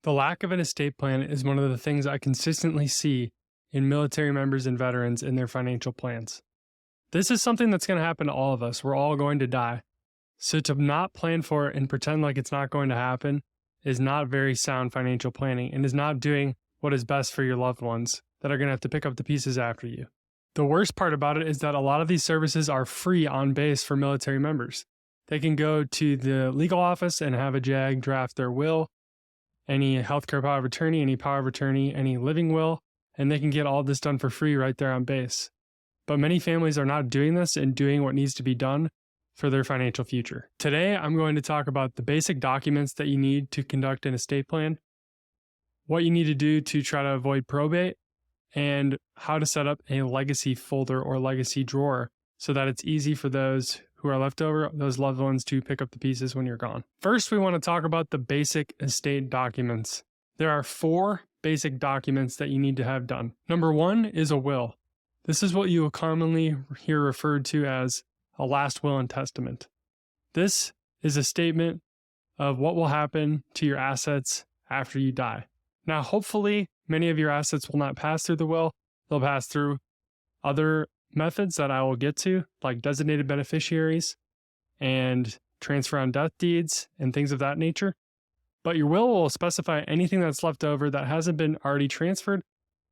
The lack of an estate plan is one of the things I consistently see in military members and veterans in their financial plans. This is something that's going to happen to all of us. We're all going to die. So to not plan for it and pretend like it's not going to happen is not very sound financial planning and is not doing what is best for your loved ones that are going to have to pick up the pieces after you. The worst part about it is that a lot of these services are free on base for military members. They can go to the legal office and have a JAG draft their will, any healthcare power of attorney, any power of attorney, any living will, and they can get all this done for free right there on base. But many families are not doing this and doing what needs to be done for their financial future. Today, I'm going to talk about the basic documents that you need to conduct an estate plan, what you need to do to try to avoid probate, and how to set up a legacy folder or legacy drawer so that it's easy for those who are left over, those loved ones, to pick up the pieces when you're gone. First, we want to talk about the basic estate documents. There are 4 basic documents that you need to have done. Number 1 is a will. This is what you will commonly hear referred to as a last will and testament. This is a statement of what will happen to your assets after you die. Now, hopefully, many of your assets will not pass through the will. They'll pass through other methods that I will get to, like designated beneficiaries and transfer on death deeds and things of that nature. But your will specify anything that's left over that hasn't been already transferred,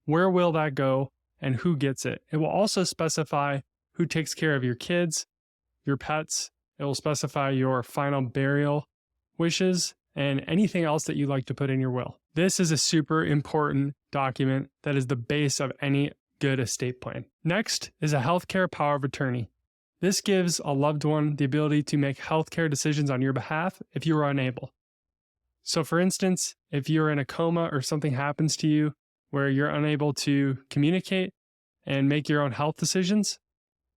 where will that go, and who gets it. It will also specify who takes care of your kids, your pets. It will specify your final burial wishes and anything else that you'd like to put in your will. This is a super important document that is the base of any good estate plan. Next is a healthcare power of attorney. This gives a loved one the ability to make healthcare decisions on your behalf if you are unable. So for instance, if you're in a coma or something happens to you where you're unable to communicate and make your own health decisions,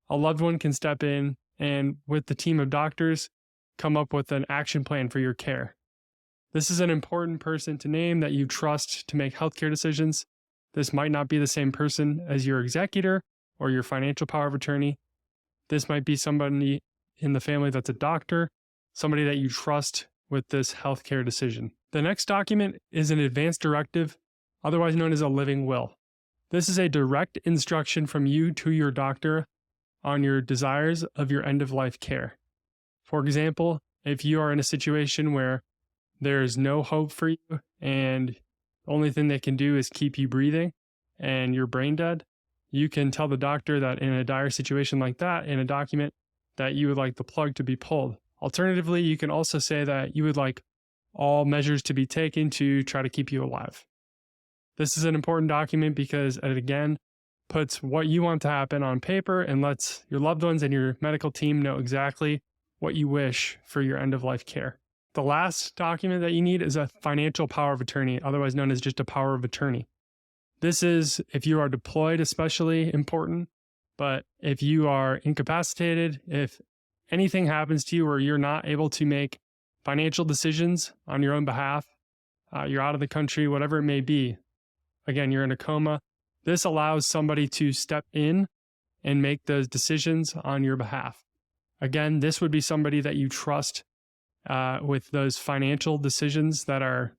a loved one can step in and with the team of doctors come up with an action plan for your care. This is an important person to name that you trust to make healthcare decisions. This might not be the same person as your executor or your financial power of attorney. This might be somebody in the family that's a doctor, somebody that you trust with this healthcare decision. The next document is an advance directive, otherwise known as a living will. This is a direct instruction from you to your doctor on your desires of your end-of-life care. For example, if you are in a situation where there's no hope for you and the only thing they can do is keep you breathing and you're brain dead, you can tell the doctor that in a dire situation like that, in a document, that you would like the plug to be pulled. Alternatively, you can also say that you would like all measures to be taken to try to keep you alive. This is an important document because it again puts what you want to happen on paper and lets your loved ones and your medical team know exactly what you wish for your end-of-life care. The last document that you need is a financial power of attorney, otherwise known as just a power of attorney. This is, if you are deployed, especially important, but if you are incapacitated, if anything happens to you where you're not able to make financial decisions on your own behalf, you're out of the country, whatever it may be, again, you're in a coma, this allows somebody to step in and make those decisions on your behalf. Again, this would be somebody that you trust with those financial decisions that are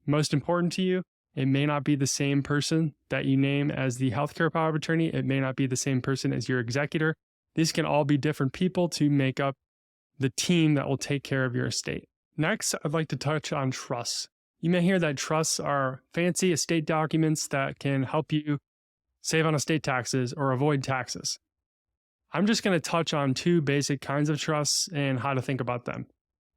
most important to you. It may not be the same person that you name as the healthcare power of attorney. It may not be the same person as your executor. These can all be different people to make up the team that will take care of your estate. Next, I'd like to touch on trusts. You may hear that trusts are fancy estate documents that can help you save on estate taxes or avoid taxes. I'm just going to touch on 2 basic kinds of trusts and how to think about them.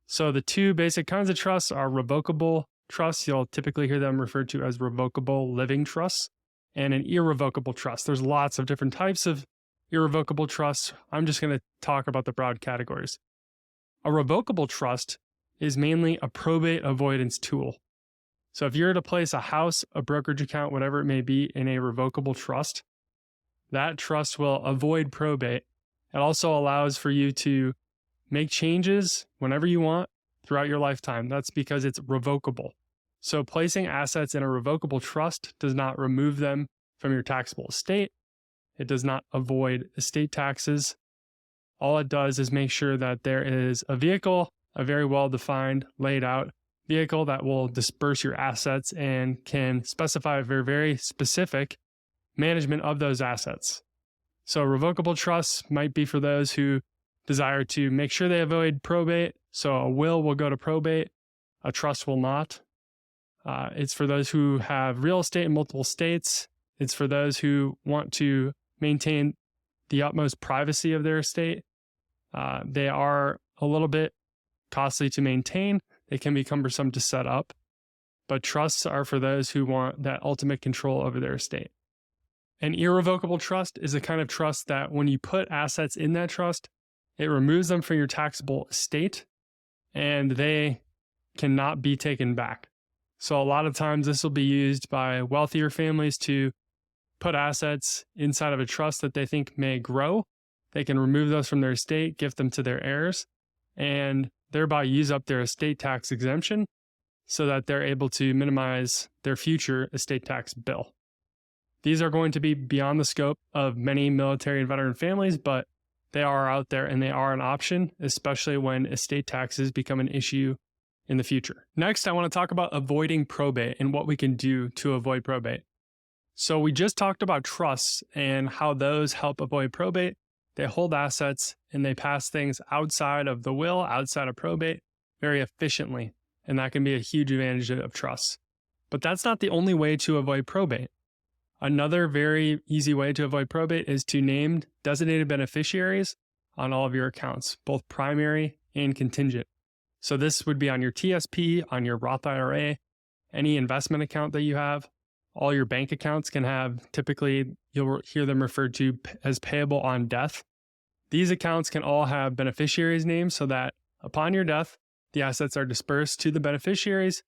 So the 2 basic kinds of trusts are revocable trusts. You'll typically hear them referred to as revocable living trusts, and an irrevocable trust. There's lots of different types of irrevocable trusts. I'm just going to talk about the broad categories. A revocable trust is mainly a probate avoidance tool. So if you're to place a house, a brokerage account, whatever it may be, in a revocable trust, that trust will avoid probate. It also allows for you to make changes whenever you want throughout your lifetime. That's because it's revocable. So placing assets in a revocable trust does not remove them from your taxable estate. It does not avoid estate taxes. All it does is make sure that there is a vehicle, a very well-defined, laid out vehicle that will disperse your assets and can specify very, very specific management of those assets. So revocable trusts might be for those who desire to make sure they avoid probate. So a will go to probate, a trust will not. It's for those who have real estate in multiple states. It's for those who want to maintain the utmost privacy of their estate. They are a little bit costly to maintain. They can be cumbersome to set up. But trusts are for those who want that ultimate control over their estate. An irrevocable trust is a kind of trust that when you put assets in that trust, it removes them from your taxable estate and they cannot be taken back. So a lot of times this will be used by wealthier families to put assets inside of a trust that they think may grow. They can remove those from their estate, gift them to their heirs, and thereby use up their estate tax exemption so that they're able to minimize their future estate tax bill. These are going to be beyond the scope of many military and veteran families, but they are out there and they are an option, especially when estate taxes become an issue in the future. Next, I want to talk about avoiding probate and what we can do to avoid probate. So we just talked about trusts and how those help avoid probate. They hold assets and they pass things outside of the will, outside of probate, very efficiently. And that can be a huge advantage of trusts. But that's not the only way to avoid probate. Another very easy way to avoid probate is to name designated beneficiaries on all of your accounts, both primary and contingent. So this would be on your TSP, on your Roth IRA, any investment account that you have. All your bank accounts can have, typically you'll hear them referred to as payable on death. These accounts can all have beneficiaries' names so that upon your death, the assets are dispersed to the beneficiaries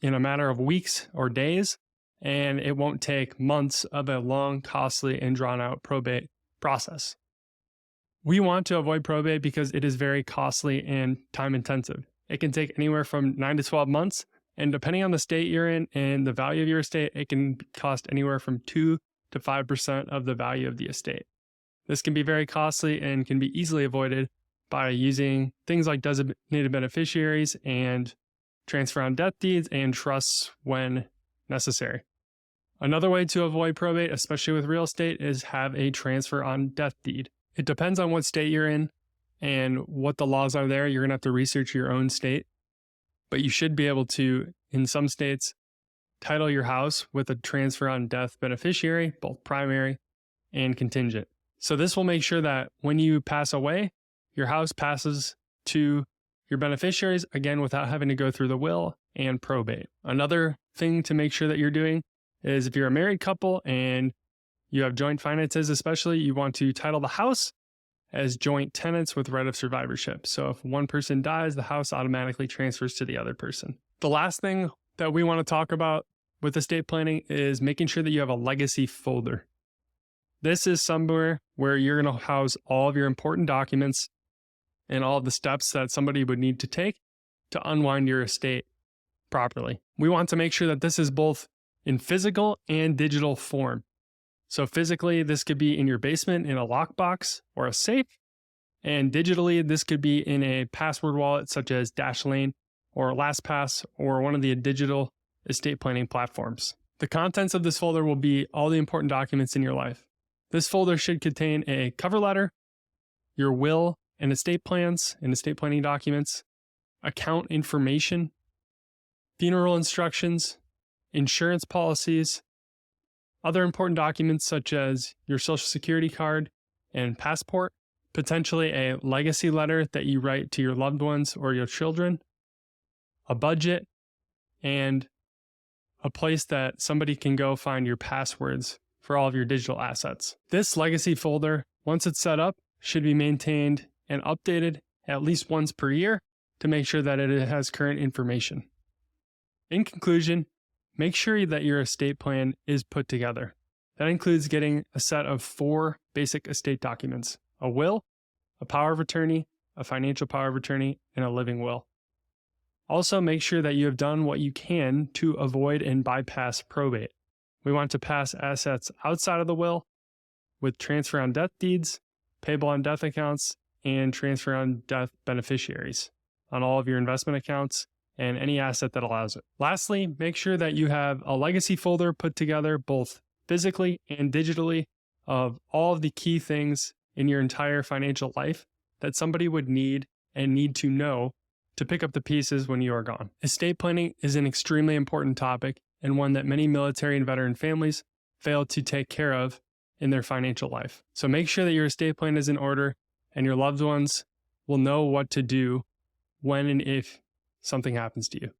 in a matter of weeks or days, and it won't take months of a long, costly, and drawn-out probate process. We want to avoid probate because it is very costly and time-intensive. It can take anywhere from 9 to 12 months, and depending on the state you're in and the value of your estate, it can cost anywhere from 2 to 5% of the value of the estate. This can be very costly and can be easily avoided by using things like designated beneficiaries and transfer on death deeds and trusts when necessary. Another way to avoid probate, especially with real estate, is have a transfer on death deed. It depends on what state you're in and what the laws are there. You're going to have to research your own state, but you should be able to, in some states, title your house with a transfer on death beneficiary, both primary and contingent. So this will make sure that when you pass away, your house passes to your beneficiaries, again, without having to go through the will and probate. Another thing to make sure that you're doing is if you're a married couple and you have joint finances, especially, you want to title the house as joint tenants with right of survivorship. So if one person dies, the house automatically transfers to the other person. The last thing that we want to talk about with estate planning is making sure that you have a legacy folder. This is somewhere where you're going to house all of your important documents and all of the steps that somebody would need to take to unwind your estate properly. We want to make sure that this is both in physical and digital form. So physically, this could be in your basement in a lockbox or a safe. And digitally, this could be in a password wallet such as Dashlane or LastPass or one of the digital estate planning platforms. The contents of this folder will be all the important documents in your life. This folder should contain a cover letter, your will and estate plans and estate planning documents, account information, funeral instructions, insurance policies, other important documents such as your social security card and passport, potentially a legacy letter that you write to your loved ones or your children, a budget, and a place that somebody can go find your passwords for all of your digital assets. This legacy folder, once it's set up, should be maintained and updated at least once per year to make sure that it has current information. In conclusion, make sure that your estate plan is put together. That includes getting a set of 4 basic estate documents: a will, a power of attorney, a financial power of attorney, and a living will. Also, make sure that you have done what you can to avoid and bypass probate. We want to pass assets outside of the will with transfer on death deeds, payable on death accounts, and transfer on death beneficiaries on all of your investment accounts and any asset that allows it. Lastly, make sure that you have a legacy folder put together both physically and digitally of all of the key things in your entire financial life that somebody would need and need to know to pick up the pieces when you are gone. Estate planning is an extremely important topic and one that many military and veteran families fail to take care of in their financial life. So make sure that your estate plan is in order and your loved ones will know what to do when and if something happens to you.